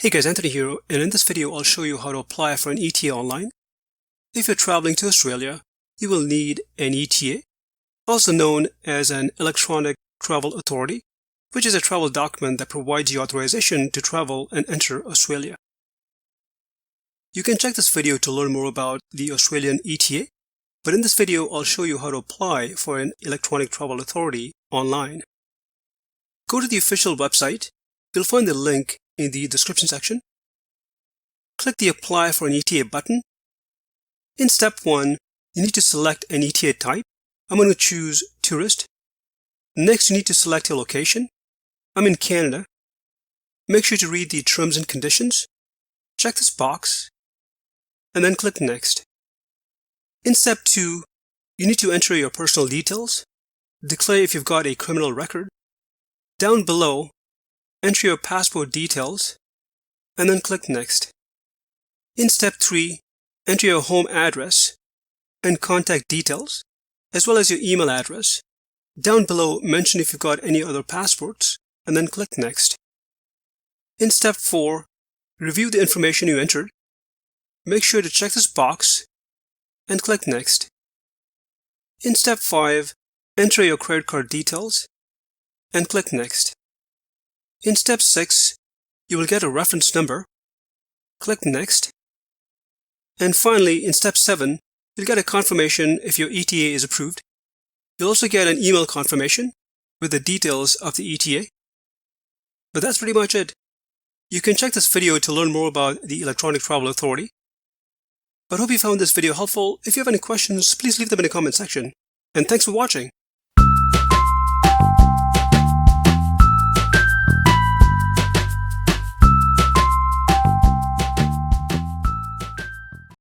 Hey guys, Anthony here, and in this video I'll show you how to apply for an ETA online. If you're traveling to Australia, you will need an ETA, also known as an Electronic Travel Authority, which is a travel document that provides you authorization to travel and enter Australia. You can check this video to learn more about the Australian ETA, but in this video I'll show you how to apply for an Electronic Travel Authority online. Go to the official website. You'll find the link in the description section. Click the Apply for an ETA button. In step 1, you need to select an ETA type. I'm going to choose Tourist. Next, you need to select your location. I'm in Canada. Make sure to read the terms and conditions. Check this box, and then click Next. In step 2, you need to enter your personal details. Declare if you've got a criminal record. Down below, enter your passport details, and then click Next. In step 3, enter your home address and contact details, as well as your email address. Down below, mention if you've got any other passports, and then click Next. In step 4, review the information you entered. Make sure to check this box and click Next. In step 5, enter your credit card details and click Next. In step 6, you will get a reference number. Click Next. And finally, in step 7, you'll get a confirmation if your ETA is approved. You'll also get an email confirmation with the details of the ETA. But that's pretty much it. You can check this video to learn more about the Electronic Travel Authority. But hope you found this video helpful. If you have any questions, please leave them in the comment section. And thanks for watching.